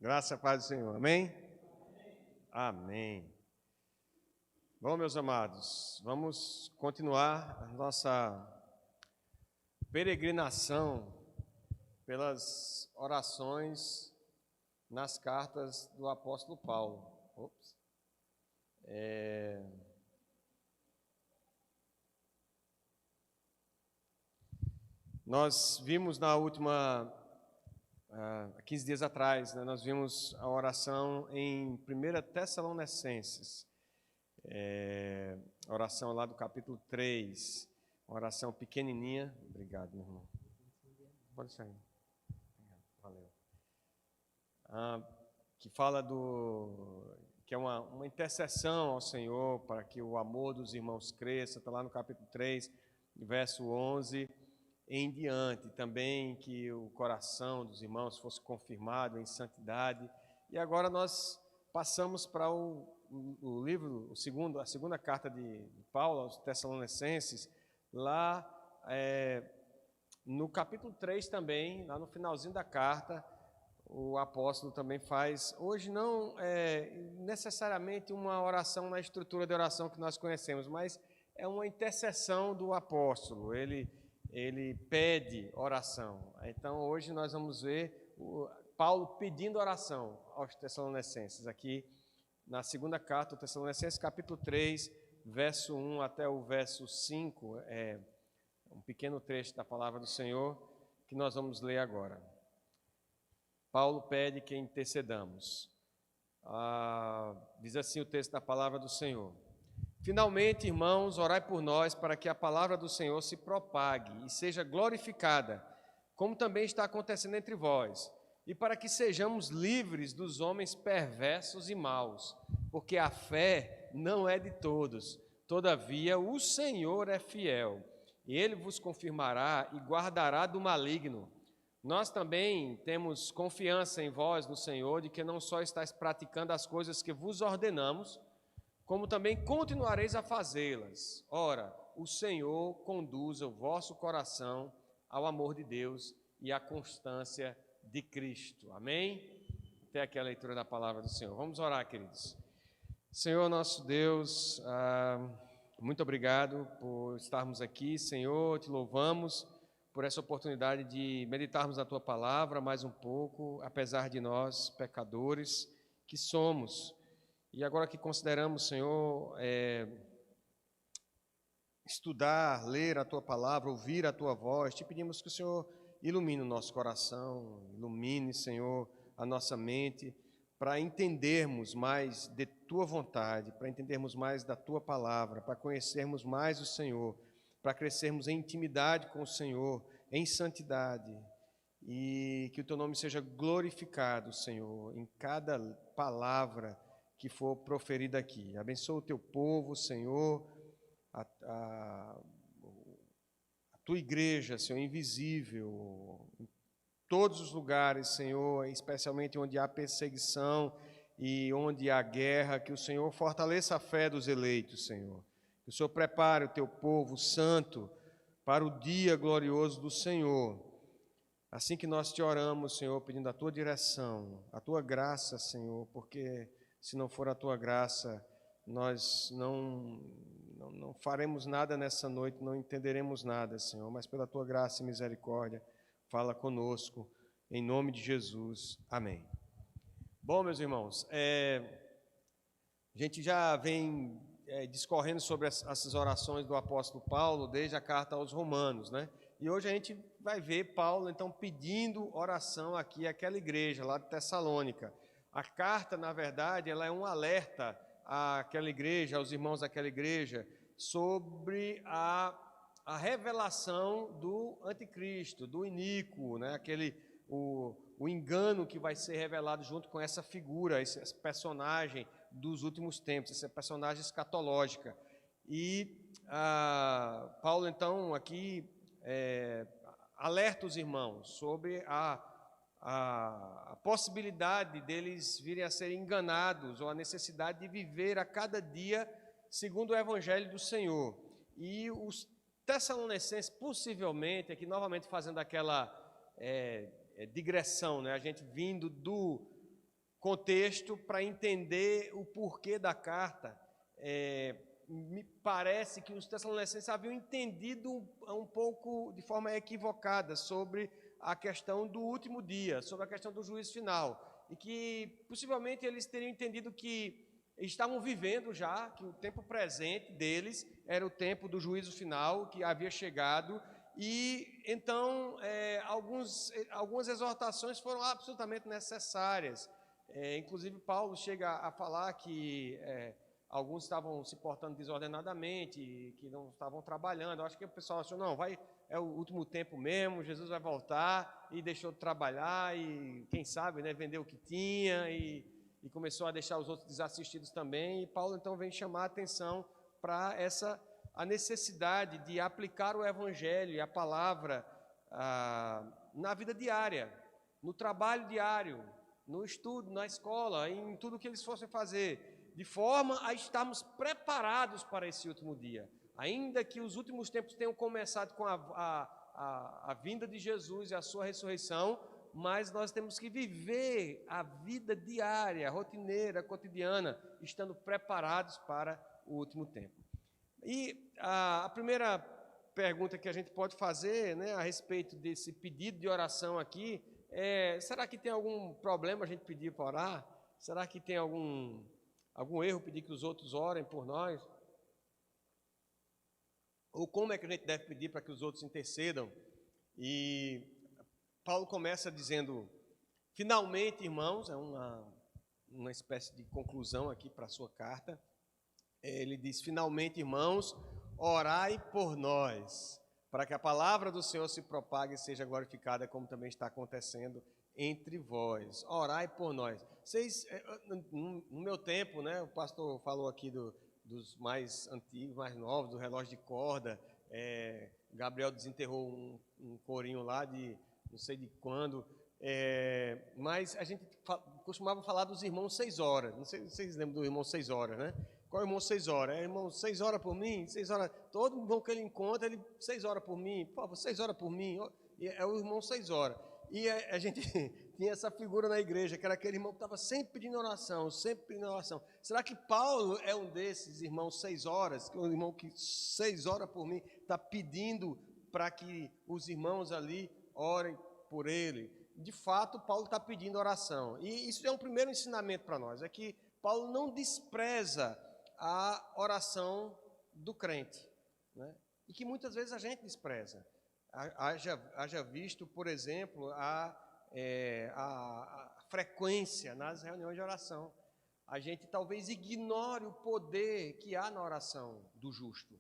Graça e paz do Senhor. Amém? Amém. Bom, meus amados, vamos continuar a nossa peregrinação pelas orações nas cartas do apóstolo Paulo. Nós vimos na última, 15 dias atrás, né, nós vimos a oração em 1 Tessalonicenses, a oração lá do capítulo 3, uma oração pequenininha. Obrigado, meu irmão. Pode sair. Valeu. Que fala que é uma intercessão ao Senhor para que o amor dos irmãos cresça. Está lá no capítulo 3, verso 11 em diante. Também que o coração dos irmãos fosse confirmado em santidade. E agora nós passamos para o livro, a segunda carta de Paulo aos Tessalonicenses, lá no capítulo 3 também, lá no finalzinho da carta, o apóstolo também faz, hoje não necessariamente uma oração na estrutura de oração que nós conhecemos, mas é uma intercessão do apóstolo, ele pede oração. Então hoje nós vamos ver Paulo pedindo oração aos Tessalonicenses, aqui na segunda carta aos Tessalonicenses, capítulo 3, verso 1 até o verso 5, um pequeno trecho da palavra do Senhor que nós vamos ler agora. Paulo pede que intercedamos. Diz assim o texto da palavra do Senhor: Finalmente, irmãos, orai por nós para que a palavra do Senhor se propague e seja glorificada, como também está acontecendo entre vós, e para que sejamos livres dos homens perversos e maus, porque a fé não é de todos. Todavia, o Senhor é fiel, e Ele vos confirmará e guardará do maligno. Nós também temos confiança em vós, no Senhor, de que não só estáis praticando as coisas que vos ordenamos, como também continuareis a fazê-las. Ora, o Senhor conduza o vosso coração ao amor de Deus e à constância de Cristo. Amém? Até aqui a leitura da palavra do Senhor. Vamos orar, queridos. Senhor nosso Deus, muito obrigado por estarmos aqui, Senhor, te louvamos por essa oportunidade de meditarmos na Tua palavra mais um pouco, apesar de nós, pecadores que somos. E agora que consideramos, Senhor, estudar, ler a Tua palavra, ouvir a Tua voz, te pedimos que o Senhor ilumine o nosso coração, ilumine, Senhor, a nossa mente, para entendermos mais de Tua vontade, para entendermos mais da Tua palavra, para conhecermos mais o Senhor, para crescermos em intimidade com o Senhor, em santidade, e que o Teu nome seja glorificado, Senhor, em cada palavra que for proferida aqui. Abençoa o Teu povo, Senhor, a Tua igreja, Senhor, invisível, em todos os lugares, Senhor, especialmente onde há perseguição e onde há guerra, que o Senhor fortaleça a fé dos eleitos, Senhor. Que o Senhor prepare o Teu povo santo para o dia glorioso do Senhor. Assim que nós te oramos, Senhor, pedindo a Tua direção, a Tua graça, Senhor, porque se não for a Tua graça, nós não faremos nada nessa noite, não entenderemos nada, Senhor, mas pela Tua graça e misericórdia, fala conosco, em nome de Jesus. Amém. Bom, meus irmãos, a gente já vem discorrendo sobre essas orações do apóstolo Paulo desde a carta aos Romanos, né? E hoje a gente vai ver Paulo, então, pedindo oração aqui àquela igreja lá de Tessalônica. A carta, na verdade, ela é um alerta àquela igreja, aos irmãos daquela igreja, sobre a revelação do anticristo, do iníquo, né? O engano que vai ser revelado junto com essa figura, esse personagem dos últimos tempos, essa personagem escatológica. E Paulo, então, aqui alerta os irmãos sobre a possibilidade deles virem a ser enganados, ou a necessidade de viver a cada dia segundo o Evangelho do Senhor. E os Tessalonicenses, possivelmente, aqui novamente fazendo aquela digressão, né? A gente vindo contexto para entender o porquê da carta. Me parece que os tessalonicenses haviam entendido um pouco de forma equivocada sobre a questão do último dia, sobre a questão do juízo final, e que possivelmente eles teriam entendido que estavam vivendo já, que o tempo presente deles era o tempo do juízo final, que havia chegado, e então algumas exortações foram absolutamente necessárias. Inclusive Paulo chega a falar que alguns estavam se portando desordenadamente, que não estavam trabalhando. Eu acho que o pessoal achou, não, é o último tempo mesmo, Jesus vai voltar, e deixou de trabalhar, e quem sabe, né, vendeu o que tinha, e começou a deixar os outros desassistidos também. E Paulo então vem chamar a atenção para a necessidade de aplicar o Evangelho e a palavra na vida diária, no trabalho diário, no estudo, na escola, em tudo que eles fossem fazer, de forma a estarmos preparados para esse último dia. Ainda que os últimos tempos tenham começado com a vinda de Jesus e a sua ressurreição, mas nós temos que viver a vida diária, rotineira, cotidiana, estando preparados para o último tempo. E a primeira pergunta que a gente pode fazer, né, a respeito desse pedido de oração aqui, será que tem algum problema a gente pedir para orar? Será que tem algum erro pedir que os outros orem por nós? Ou como é que a gente deve pedir para que os outros intercedam? E Paulo começa dizendo, finalmente, irmãos, é uma espécie de conclusão aqui para a sua carta. Ele diz, finalmente, irmãos, orai por nós, para que a palavra do Senhor se propague e seja glorificada, como também está acontecendo entre vós. Orai por nós. Vocês, no meu tempo, né, o pastor falou aqui dos mais antigos, mais novos, do relógio de corda. Gabriel desenterrou um corinho lá de não sei de quando, mas a gente costumava falar dos irmãos 6 horas. Não sei se vocês lembram do irmão 6 horas, né? Qual é o irmão 6 horas? Irmão 6 horas por mim, 6 horas. Todo irmão que ele encontra, ele 6 horas por mim, por favor, 6 horas por mim. É o irmão 6 horas. E a gente tinha essa figura na igreja, que era aquele irmão que estava sempre pedindo oração, sempre pedindo oração. Será que Paulo é um desses irmãos 6 horas, um irmão que 6 horas por mim está pedindo para que os irmãos ali orem por ele? De fato, Paulo está pedindo oração. E isso é um primeiro ensinamento para nós, é que Paulo não despreza a oração do crente, né? E que muitas vezes a gente despreza. Haja visto, por exemplo, a frequência nas reuniões de oração. A gente talvez ignore o poder que há na oração do justo.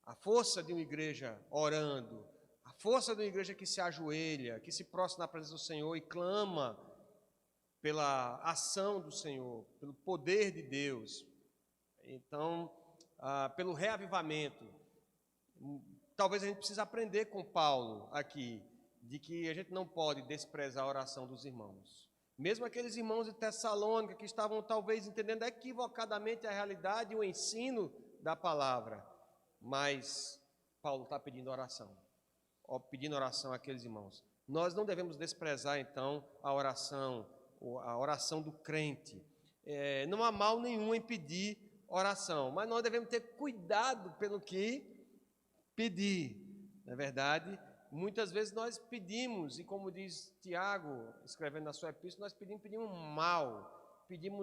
A força de uma igreja orando, a força de uma igreja que se ajoelha, que se prostra na presença do Senhor e clama pela ação do Senhor, pelo poder de Deus. Então, pelo reavivamento. Talvez a gente precise aprender com Paulo aqui, de que a gente não pode desprezar a oração dos irmãos. Mesmo aqueles irmãos de Tessalônica que estavam talvez entendendo equivocadamente a realidade e o ensino da palavra, mas Paulo está pedindo oração àqueles irmãos. Nós não devemos desprezar então a oração do crente. Não há mal nenhum em pedir oração, mas nós devemos ter cuidado pelo que pedir. Na verdade, muitas vezes nós pedimos, e como diz Tiago, escrevendo na sua epístola, nós pedimos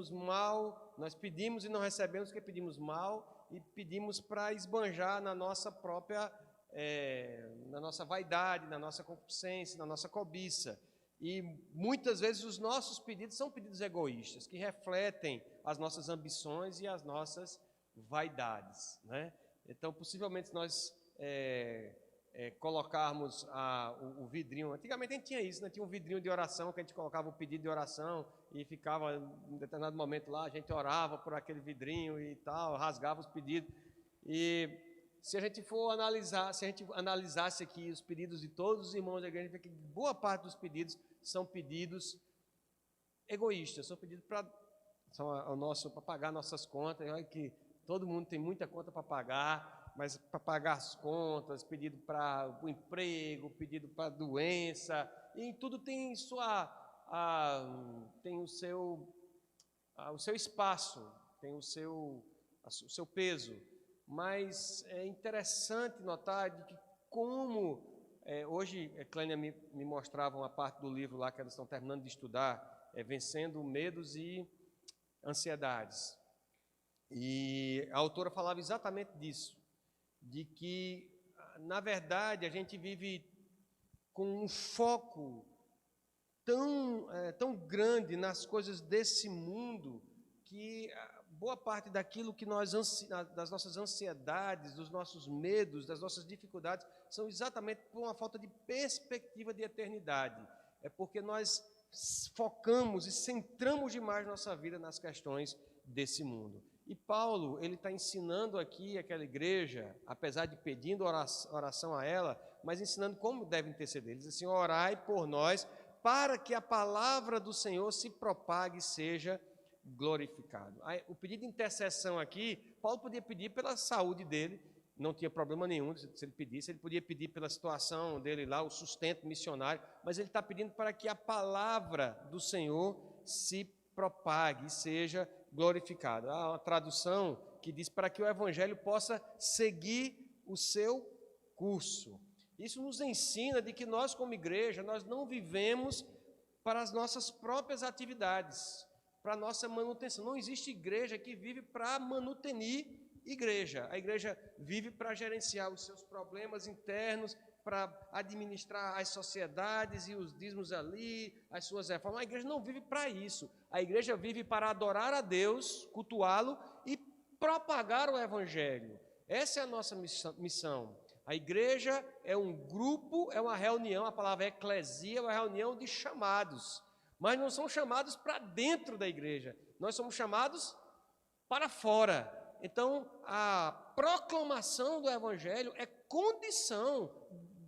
mal, nós pedimos e não recebemos porque pedimos mal, e pedimos para esbanjar na nossa própria, na nossa vaidade, na nossa concupiscência, na nossa cobiça. E muitas vezes os nossos pedidos são pedidos egoístas, que refletem as nossas ambições e as nossas vaidades, né? Então, possivelmente, se nós colocarmos o vidrinho, antigamente a gente tinha isso, né? Tinha um vidrinho de oração, que a gente colocava o pedido de oração e ficava, em determinado momento lá, a gente orava por aquele vidrinho e tal, rasgava os pedidos. E se a gente analisasse aqui os pedidos de todos os irmãos da igreja, a gente vê que boa parte dos pedidos são pedidos egoístas, são pedidos para pagar nossas contas. Olha que todo mundo tem muita conta para pagar, mas para pagar as contas, pedido para o emprego, pedido para a doença, e tudo tem tem o seu o seu espaço, tem o seu peso, mas é interessante notar de que como, hoje, Clânia me mostrava uma parte do livro lá que elas estão terminando de estudar, Vencendo Medos e Ansiedades. E a autora falava exatamente disso, de que, na verdade, a gente vive com um foco tão grande nas coisas desse mundo, que boa parte daquilo que das nossas ansiedades, dos nossos medos, das nossas dificuldades, são exatamente por uma falta de perspectiva de eternidade. É porque nós focamos e centramos demais nossa vida nas questões desse mundo. E Paulo, ele está ensinando aqui aquela igreja, apesar de pedindo oração a ela, mas ensinando como deve interceder. Ele diz assim: orai por nós, para que a palavra do Senhor se propague e seja glorificado. O pedido de intercessão aqui, Paulo podia pedir pela saúde dele, não tinha problema nenhum se ele pedisse, ele podia pedir pela situação dele lá, o sustento missionário, mas ele está pedindo para que a palavra do Senhor se propague e seja glorificada. Há uma tradução que diz para que o evangelho possa seguir o seu curso. Isso nos ensina de que nós, como igreja, nós não vivemos para as nossas próprias atividades, para a nossa manutenção. Não existe igreja que vive para manutenir igreja. A igreja vive para gerenciar os seus problemas internos, para administrar as sociedades e os dízimos ali, as suas reformas. A igreja não vive para isso. A igreja vive para adorar a Deus, cultuá-lo e propagar o evangelho. Essa é a nossa missão. A igreja é um grupo, é uma reunião, a palavra eclesia é uma reunião de chamados, mas não são chamados para dentro da igreja, nós somos chamados para fora. Então, a proclamação do evangelho é condição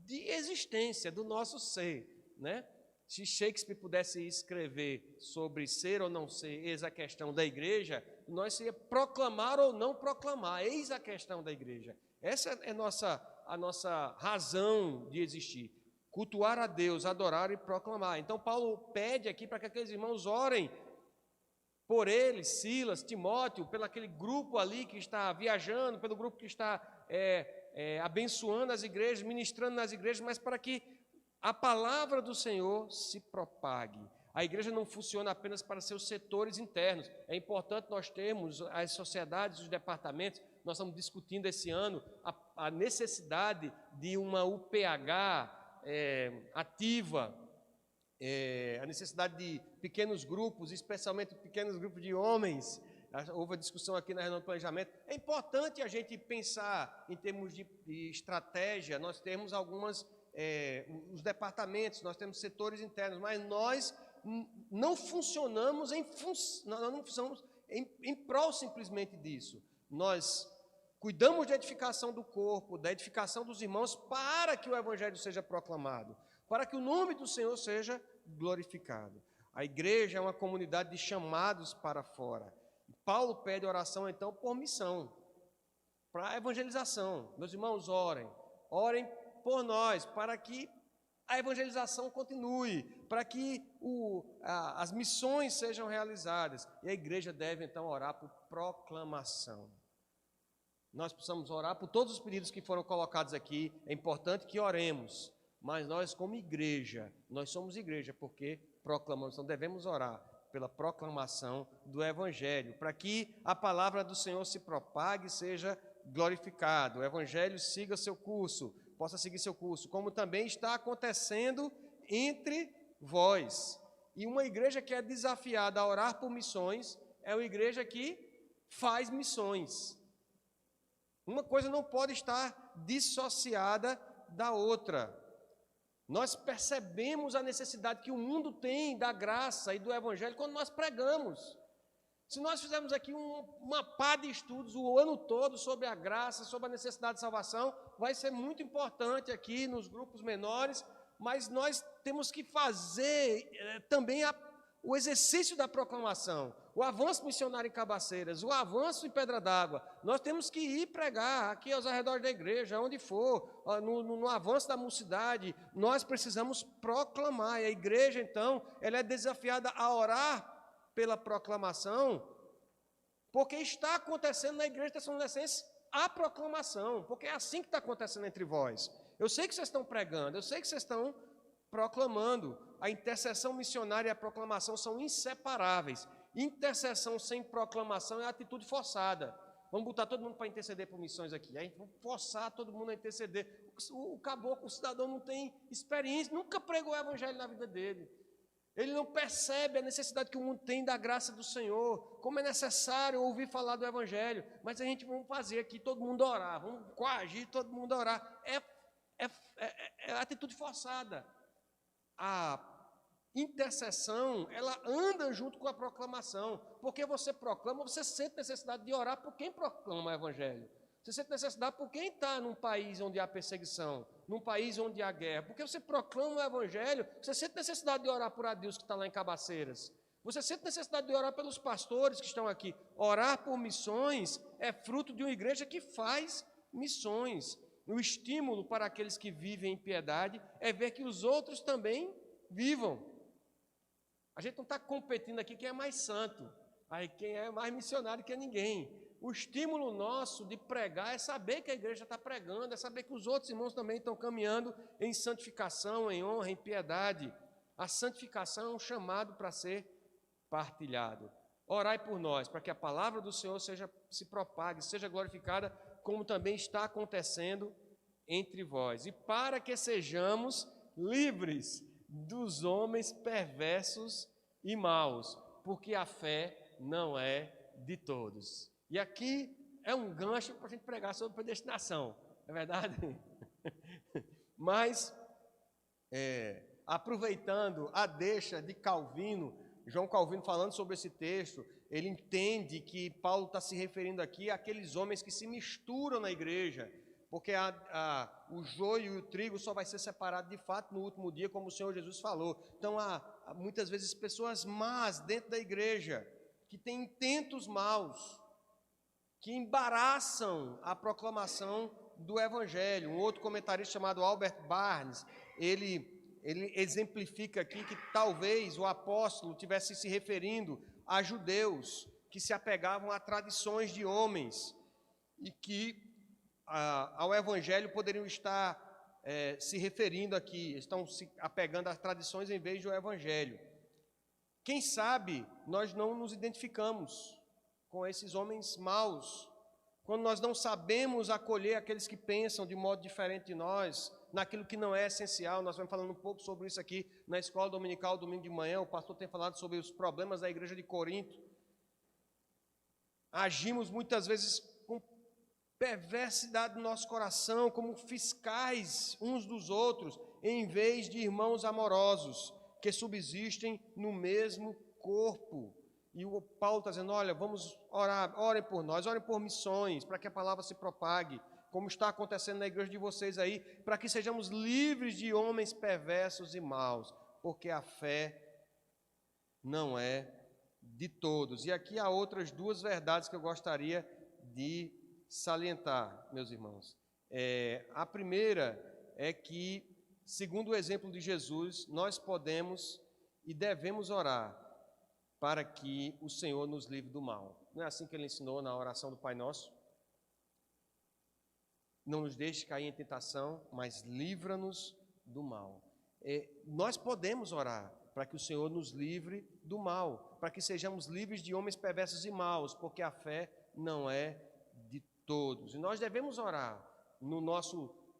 de existência do nosso ser, né? Se Shakespeare pudesse escrever sobre ser ou não ser, eis a questão da igreja, nós seria proclamar ou não proclamar, eis a questão da igreja. Essa é a nossa razão de existir, cultuar a Deus, adorar e proclamar. Então Paulo pede aqui para que aqueles irmãos orem por ele, Silas, Timóteo, pelo aquele grupo ali que está viajando, pelo grupo que está abençoando as igrejas, ministrando nas igrejas, mas para que a palavra do Senhor se propague. A igreja não funciona apenas para seus setores internos. É importante nós termos as sociedades, os departamentos. Nós estamos discutindo esse ano a necessidade de uma UPH ativa, a necessidade de pequenos grupos, especialmente pequenos grupos de homens. Houve a discussão aqui na reunião de planejamento. É importante a gente pensar em termos de estratégia. Nós temos os departamentos, nós temos setores internos, mas nós não funcionamos em prol simplesmente disso. Nós cuidamos da edificação do corpo, da edificação dos irmãos, para que o evangelho seja proclamado, para que o nome do Senhor seja glorificado. A igreja é uma comunidade de chamados para fora. Paulo pede oração, então, por missão, para evangelização. Meus irmãos, orem por nós, para que a evangelização continue, para que as missões sejam realizadas. E a igreja deve, então, orar por proclamação. Nós precisamos orar por todos os pedidos que foram colocados aqui. É importante que oremos, mas nós, como igreja, nós somos igreja porque proclamamos. Então, devemos orar pela proclamação do evangelho, para que a palavra do Senhor se propague e seja glorificado. O evangelho siga seu curso, possa seguir seu curso, como também está acontecendo entre vós. E uma igreja que é desafiada a orar por missões é uma igreja que faz missões. Uma coisa não pode estar dissociada da outra. Nós percebemos a necessidade que o mundo tem da graça e do evangelho quando nós pregamos. Se nós fizermos aqui uma pá de estudos o ano todo sobre a graça, sobre a necessidade de salvação, vai ser muito importante aqui nos grupos menores, mas nós temos que fazer também o exercício da proclamação, o avanço missionário em Cabaceiras, o avanço em Pedra d'Água. Nós temos que ir pregar aqui aos arredores da igreja, onde for, no avanço da mocidade. Nós precisamos proclamar. E a igreja, então, ela é desafiada a orar pela proclamação, porque está acontecendo na igreja de Tessalonicenses a proclamação, porque é assim que está acontecendo entre vós. Eu sei que vocês estão pregando, eu sei que vocês estão proclamando. A intercessão missionária e a proclamação são inseparáveis. Intercessão sem proclamação é atitude forçada. Vamos botar todo mundo para interceder por missões aqui. Aí vamos forçar todo mundo a interceder. O caboclo, o cidadão não tem experiência, nunca pregou o evangelho na vida dele. Ele não percebe a necessidade que o mundo tem da graça do Senhor, como é necessário ouvir falar do evangelho. Mas a gente vamos fazer aqui todo mundo orar, vamos coagir todo mundo a orar. É atitude forçada. A intercessão, ela anda junto com a proclamação, porque você proclama, você sente necessidade de orar por quem proclama o evangelho. Você sente necessidade por quem está num país onde há perseguição, num país onde há guerra. Porque você proclama o evangelho, você sente necessidade de orar por Adilson que está lá em Cabaceiras. Você sente necessidade de orar pelos pastores que estão aqui. Orar por missões é fruto de uma igreja que faz missões. O estímulo para aqueles que vivem em piedade é ver que os outros também vivam. A gente não está competindo aqui quem é mais santo, aí quem é mais missionário que ninguém. O estímulo nosso de pregar é saber que a igreja está pregando, é saber que os outros irmãos também estão caminhando em santificação, em honra, em piedade. A santificação é um chamado para ser partilhado. Orai por nós, para que a palavra do Senhor se propague, seja glorificada, como também está acontecendo entre vós. E para que sejamos livres dos homens perversos e maus, porque a fé não é de todos. E aqui é um gancho para a gente pregar sobre predestinação, não é verdade? Mas, aproveitando a deixa de Calvino, João Calvino falando sobre esse texto, ele entende que Paulo está se referindo aqui àqueles homens que se misturam na igreja, porque o joio e o trigo só vai ser separado de fato no último dia, como o Senhor Jesus falou. Então, há muitas vezes pessoas más dentro da igreja, que têm intentos maus, que embaraçam a proclamação do Evangelho. Um outro comentarista chamado Albert Barnes, ele exemplifica aqui que talvez o apóstolo tivesse se referindo a judeus que se apegavam a tradições de homens e que ao Evangelho poderiam estar se referindo aqui, estão se apegando às tradições em vez do Evangelho. Quem sabe nós não nos identificamos com esses homens maus, quando nós não sabemos acolher aqueles que pensam de modo diferente de nós, naquilo que não é essencial. Nós vamos falando um pouco sobre isso aqui na escola dominical, domingo de manhã. O pastor tem falado sobre os problemas da igreja de Corinto. Agimos muitas vezes com perversidade no nosso coração, como fiscais uns dos outros, em vez de irmãos amorosos, que subsistem no mesmo corpo. E o Paulo está dizendo, olha, vamos orar, orem por nós, orem por missões, para que a palavra se propague, como está acontecendo na igreja de vocês aí, para que sejamos livres de homens perversos e maus, porque a fé não é de todos. E aqui há outras duas verdades que eu gostaria de salientar, meus irmãos. A primeira é que, segundo o exemplo de Jesus, nós podemos e devemos orar para que o Senhor nos livre do mal. Não é assim que ele ensinou na oração do Pai Nosso? Não nos deixe cair em tentação, mas livra-nos do mal. Nós podemos orar para que o Senhor nos livre do mal, para que sejamos livres de homens perversos e maus, porque a fé não é de todos. E nós devemos orar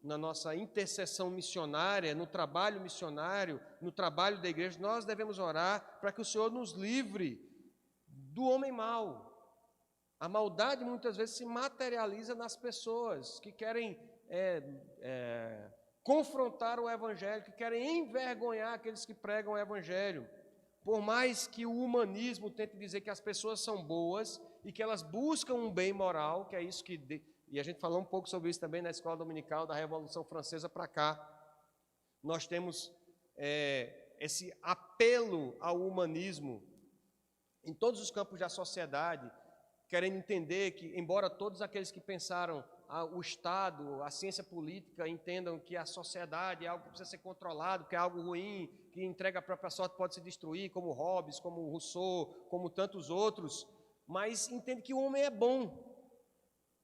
na nossa intercessão missionária, no trabalho missionário, no trabalho da igreja, nós devemos orar para que o Senhor nos livre do homem mau. A maldade muitas vezes se materializa nas pessoas que querem confrontar o Evangelho, que querem envergonhar aqueles que pregam o Evangelho. Por mais que o humanismo tente dizer que as pessoas são boas e que elas buscam um bem moral, que é isso que... E a gente falou um pouco sobre isso também na escola dominical da Revolução Francesa para cá. Nós temos esse apelo ao humanismo em todos os campos da sociedade, querendo entender que, embora todos aqueles que pensaram o Estado, a ciência política, entendam que a sociedade é algo que precisa ser controlado, que é algo ruim, que entrega a própria sorte pode se destruir, como Hobbes, como Rousseau, como tantos outros, mas entende que o homem é bom.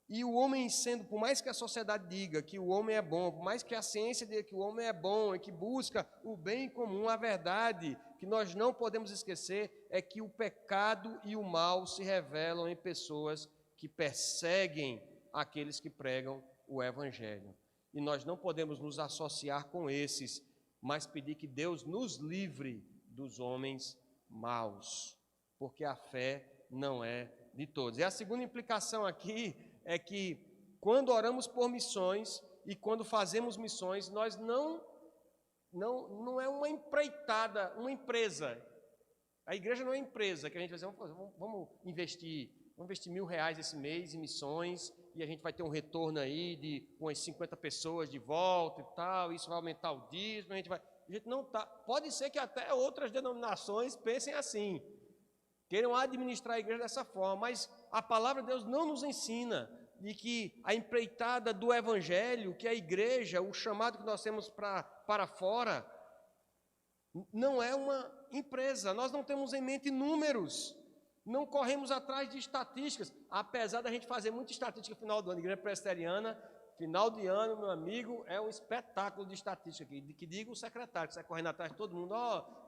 E o homem sendo, por mais que a sociedade diga que o homem é bom, por mais que a ciência diga que o homem é bom e que busca o bem comum, a verdade que nós não podemos esquecer é que o pecado e o mal se revelam em pessoas que perseguem aqueles que pregam o Evangelho. E nós não podemos nos associar com esses, mas pedir que Deus nos livre dos homens maus, porque a fé não é de todos. E a segunda implicação aqui é que quando oramos por missões e quando fazemos missões, nós não é uma empreitada, uma empresa. A igreja não é empresa, que a gente vai dizer, vamos investir R$1.000 esse mês em missões e a gente vai ter um retorno aí de umas 50 pessoas de volta e tal, isso vai aumentar o dízimo, a gente não tá. Pode ser que até outras denominações pensem assim, queiram administrar a igreja dessa forma, mas a palavra de Deus não nos ensina de que a empreitada do Evangelho, que a igreja, o chamado que nós temos para fora, não é uma empresa. Nós não temos em mente números, não corremos atrás de estatísticas, apesar da gente fazer muita estatística no final do ano. A igreja presbiteriana, final de ano, meu amigo, é um espetáculo de estatística aqui, que diga o secretário, que sai correndo atrás de todo mundo,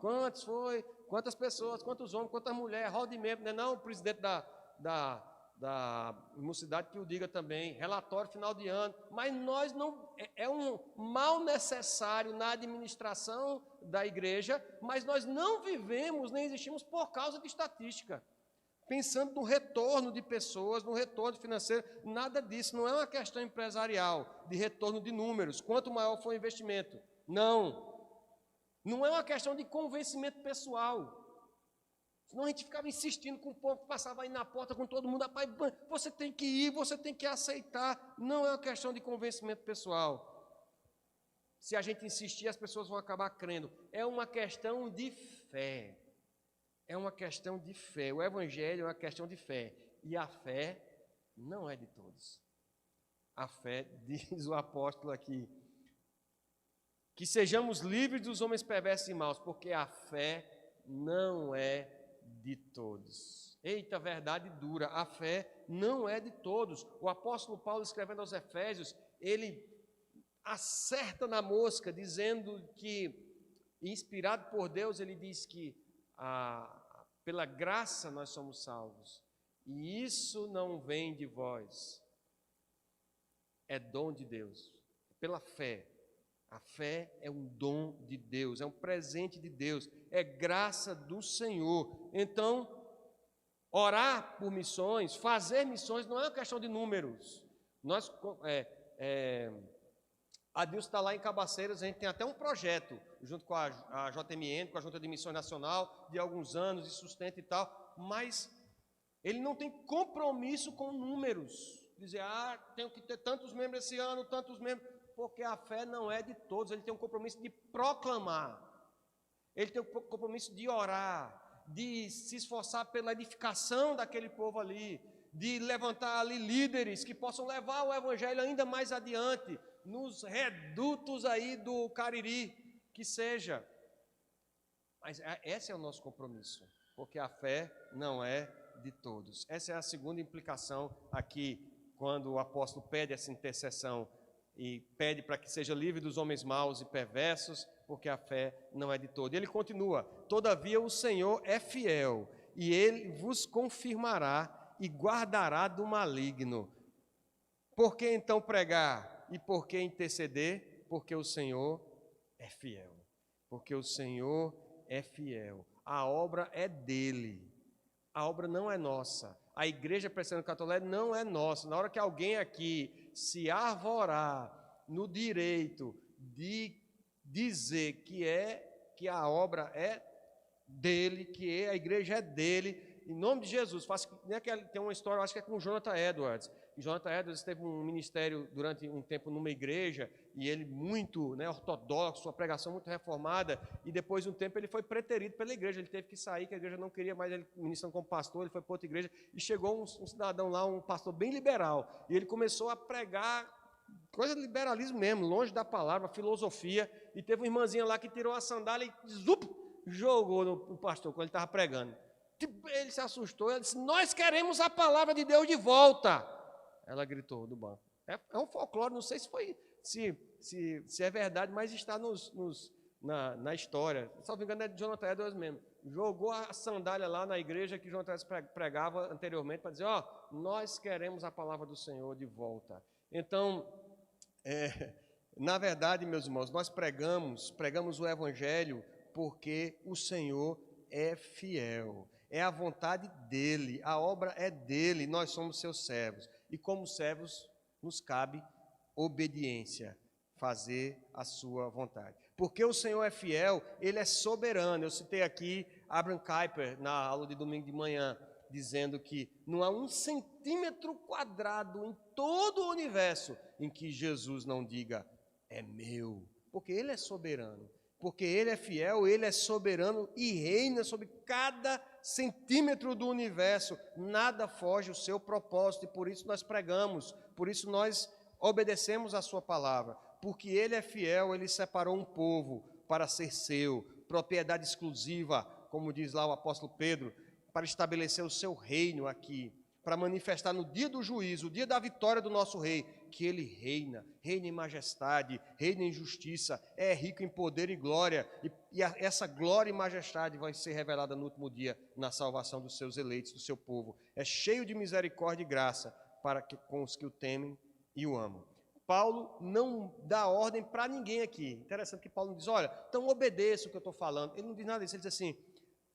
quantos foi, quantas pessoas, quantos homens, quantas mulheres, roda de membro, não é o presidente da mocidade que o diga também, relatório final de ano, mas nós não, é um mal necessário na administração da igreja, mas nós não vivemos nem existimos por causa de estatística, pensando no retorno de pessoas, no retorno financeiro, nada disso, não é uma questão empresarial, de retorno de números, quanto maior for o investimento, não é uma questão de convencimento pessoal. Senão a gente ficava insistindo com o povo que passava aí na porta com todo mundo, rapaz, você tem que ir, você tem que aceitar. Não é uma questão de convencimento pessoal. Se a gente insistir, as pessoas vão acabar crendo. É uma questão de fé. É uma questão de fé. O Evangelho é uma questão de fé. E a fé não é de todos. A fé, diz o apóstolo aqui, que sejamos livres dos homens perversos e maus, porque a fé não é de todos. Eita, verdade dura, a fé não é de todos. O apóstolo Paulo, escrevendo aos Efésios, ele acerta na mosca, dizendo que, inspirado por Deus, ele diz que pela graça nós somos salvos, e isso não vem de vós, é dom de Deus, pela fé. A fé é um dom de Deus, é um presente de Deus, é graça do Senhor. Então, orar por missões, fazer missões, não é uma questão de números. A Deus está lá em Cabaceiras, a gente tem até um projeto, junto com a JMN, com a Junta de Missões Nacional, de alguns anos, de sustento e tal, mas ele não tem compromisso com números. Dizer, tenho que ter tantos membros esse ano, tantos membros, porque a fé não é de todos, ele tem um compromisso de proclamar, ele tem um compromisso de orar, de se esforçar pela edificação daquele povo ali, de levantar ali líderes que possam levar o Evangelho ainda mais adiante, nos redutos aí do Cariri, que seja. Mas esse é o nosso compromisso, porque a fé não é de todos. Essa é a segunda implicação aqui, quando o apóstolo pede essa intercessão e pede para que seja livre dos homens maus e perversos, porque a fé não é de todos. Ele continua, todavia o Senhor é fiel, e Ele vos confirmará e guardará do maligno. Por que então pregar? E por que interceder? Porque o Senhor é fiel. Porque o Senhor é fiel. A obra é dele. A obra não é nossa. A igreja presbiteriana católica não é nossa. Na hora que alguém aqui se arvorar no direito de dizer que a obra é dele, que a igreja é dele, em nome de Jesus, tem uma história, eu acho que é com o Jonathan Edwards. Jonathan Edwards teve um ministério durante um tempo numa igreja, e ele muito, né, ortodoxo, uma pregação muito reformada, e depois de um tempo ele foi preterido pela igreja, ele teve que sair, que a igreja não queria mais ele ministrando como pastor, ele foi para outra igreja, e chegou um cidadão lá, um pastor bem liberal, e ele começou a pregar coisa de liberalismo mesmo, longe da palavra, filosofia, e teve uma irmãzinha lá que tirou a sandália e jogou no pastor quando ele estava pregando. Ele se assustou, ele disse: nós queremos a palavra de Deus de volta. Ela gritou do banco. É um folclore, não sei se é verdade, mas está na história. Só me engano, é de Jonathan Edwards mesmo. Jogou a sandália lá na igreja que Jonathan Edwards pregava anteriormente para dizer: nós queremos a palavra do Senhor de volta. Então, na verdade, meus irmãos, nós pregamos o Evangelho porque o Senhor é fiel. É a vontade dEle, a obra é dEle, nós somos seus servos. E como servos, nos cabe obediência, fazer a sua vontade. Porque o Senhor é fiel, Ele é soberano. Eu citei aqui Abraham Kuyper na aula de domingo de manhã, dizendo que não há 1 centímetro quadrado em todo o universo em que Jesus não diga: é meu, porque Ele é soberano. Porque Ele é fiel, Ele é soberano e reina sobre cada centímetro do universo. Nada foge ao seu propósito, e por isso nós pregamos, por isso nós obedecemos a sua palavra. Porque Ele é fiel, Ele separou um povo para ser seu, propriedade exclusiva, como diz lá o apóstolo Pedro, para estabelecer o seu reino aqui, para manifestar no dia do juízo, o dia da vitória do nosso rei, que Ele reina em majestade, reina em justiça, é rico em poder e glória, e essa glória e majestade vai ser revelada no último dia, na salvação dos seus eleitos, do seu povo. É cheio de misericórdia e graça com os que o temem e o amam. Paulo não dá ordem para ninguém aqui. Interessante que Paulo não diz: olha, então obedeça o que eu estou falando. Ele não diz nada disso, ele diz assim: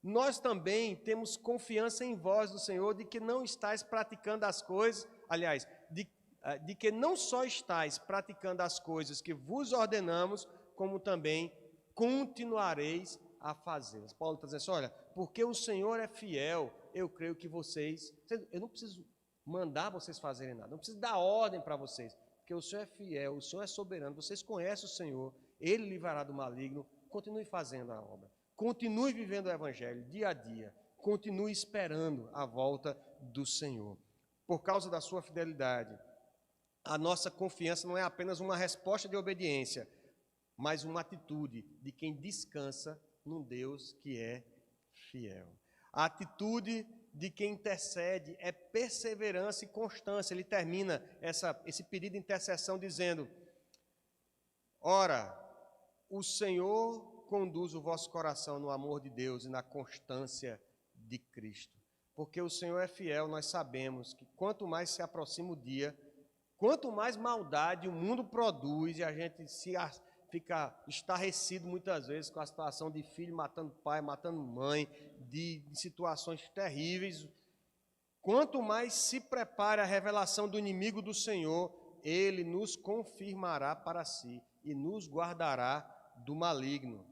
nós também temos confiança em vós do Senhor, de que não estáis praticando as coisas, aliás, de que não só estáis praticando as coisas que vos ordenamos, como também continuareis a fazê-las. Paulo está dizendo assim: olha, porque o Senhor é fiel, eu creio que eu não preciso mandar vocês fazerem nada, não preciso dar ordem para vocês, porque o Senhor é fiel, o Senhor é soberano, vocês conhecem o Senhor, Ele livrará do maligno. Continue fazendo a obra, continue vivendo o Evangelho dia a dia, continue esperando a volta do Senhor. Por causa da sua fidelidade, a nossa confiança não é apenas uma resposta de obediência, mas uma atitude de quem descansa num Deus que é fiel. A atitude de quem intercede é perseverança e constância. Ele termina esse pedido de intercessão dizendo: ora, o Senhor conduz o vosso coração no amor de Deus e na constância de Cristo. Porque o Senhor é fiel, nós sabemos que quanto mais se aproxima o dia, quanto mais maldade o mundo produz, e a gente fica estarrecido muitas vezes com a situação de filho matando pai, matando mãe, de situações terríveis. Quanto mais se prepara a revelação do inimigo do Senhor, Ele nos confirmará para si e nos guardará do maligno.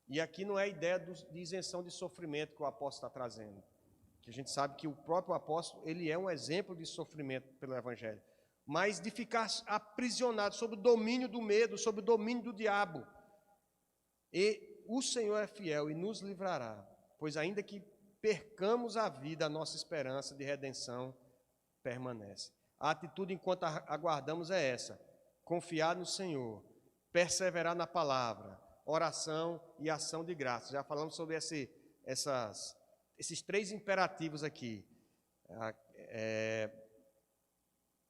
E aqui não é a ideia de isenção de sofrimento que o apóstolo está trazendo, que a gente sabe que o próprio apóstolo, ele é um exemplo de sofrimento pelo Evangelho, mas de ficar aprisionado sob o domínio do medo, sob o domínio do diabo. E o Senhor é fiel e nos livrará, pois ainda que percamos a vida, a nossa esperança de redenção permanece. A atitude enquanto aguardamos é essa: confiar no Senhor, perseverar na palavra, oração e ação de graças. Já falamos sobre esses 3 imperativos aqui.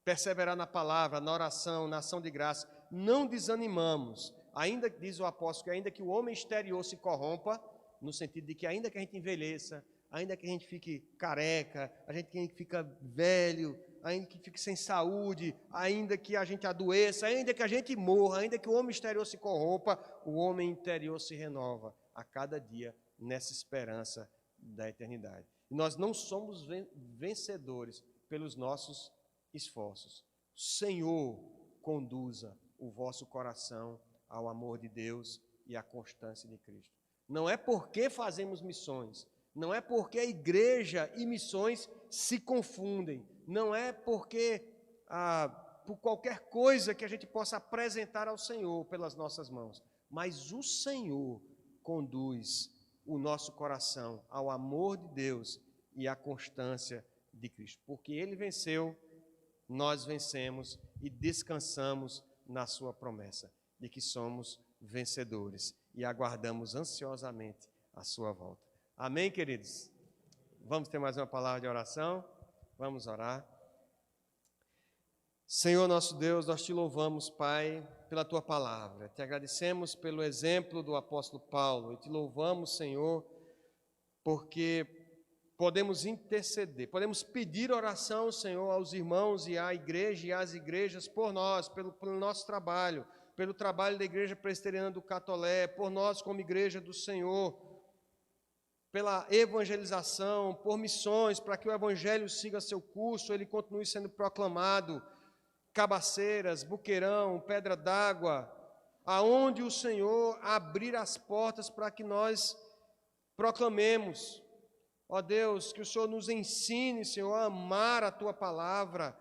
Perseverar na palavra, na oração, na ação de graça. Não desanimamos. Ainda, diz o apóstolo, que ainda que o homem exterior se corrompa, no sentido de que ainda que a gente envelheça, ainda que a gente fique careca, que a gente fica velho, ainda que fique sem saúde, ainda que a gente adoeça, ainda que a gente morra, ainda que o homem exterior se corrompa, o homem interior se renova a cada dia nessa esperança da eternidade. E nós não somos vencedores pelos nossos esforços. Senhor, conduza o vosso coração ao amor de Deus e à constância de Cristo. Não é porque fazemos missões, Não é porque a igreja e missões se confundem. Não é porque, por qualquer coisa que a gente possa apresentar ao Senhor pelas nossas mãos. Mas o Senhor conduz o nosso coração ao amor de Deus e à constância de Cristo. Porque Ele venceu, nós vencemos e descansamos na sua promessa de que somos vencedores e aguardamos ansiosamente a sua volta. Amém, queridos? Vamos ter mais uma palavra de oração? Vamos orar. Senhor nosso Deus, nós te louvamos, Pai, pela tua palavra. Te agradecemos pelo exemplo do apóstolo Paulo e te louvamos, Senhor, porque podemos interceder, podemos pedir oração, Senhor, aos irmãos e à igreja e às igrejas por nós, pelo nosso trabalho, pelo trabalho da Igreja Presbiteriana do Catolé, por nós como igreja do Senhor, pela evangelização, por missões, para que o evangelho siga seu curso, ele continue sendo proclamado. Cabaceiras, Buqueirão, Pedra d'Água, aonde o Senhor abrir as portas para que nós proclamemos. Ó Deus, que o Senhor nos ensine, Senhor, a amar a Tua palavra,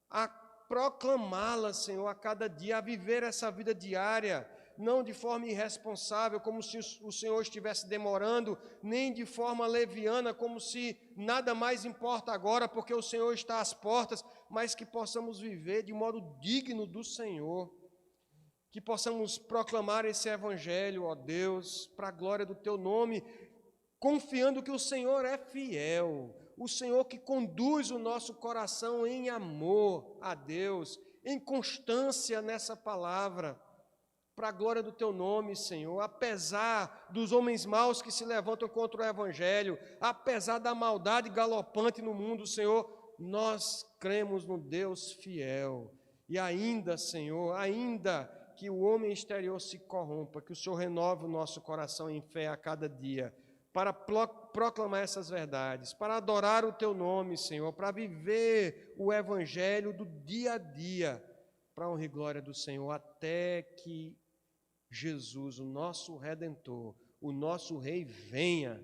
a proclamá-la, Senhor, a cada dia, a viver essa vida diária, não de forma irresponsável, como se o Senhor estivesse demorando, nem de forma leviana, como se nada mais importa agora, porque o Senhor está às portas, mas que possamos viver de modo digno do Senhor, que possamos proclamar esse evangelho, ó Deus, para a glória do Teu nome, confiando que o Senhor é fiel, o Senhor que conduz o nosso coração em amor a Deus, em constância nessa palavra, para a glória do Teu nome, Senhor, apesar dos homens maus que se levantam contra o Evangelho, apesar da maldade galopante no mundo, Senhor, nós cremos no Deus fiel. E ainda, Senhor, ainda que o homem exterior se corrompa, que o Senhor renove o nosso coração em fé a cada dia, para proclamar essas verdades, para adorar o Teu nome, Senhor, para viver o Evangelho do dia a dia, para a honra e glória do Senhor, até que Jesus, o nosso Redentor, o nosso Rei, venha.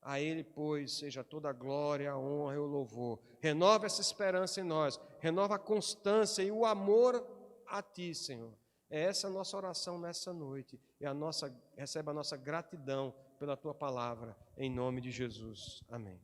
A Ele, pois, seja toda a glória, a honra e o louvor. Renova essa esperança em nós, renova a constância e o amor a Ti, Senhor. É essa a nossa oração nessa noite. Recebe a nossa gratidão pela Tua palavra, em nome de Jesus. Amém.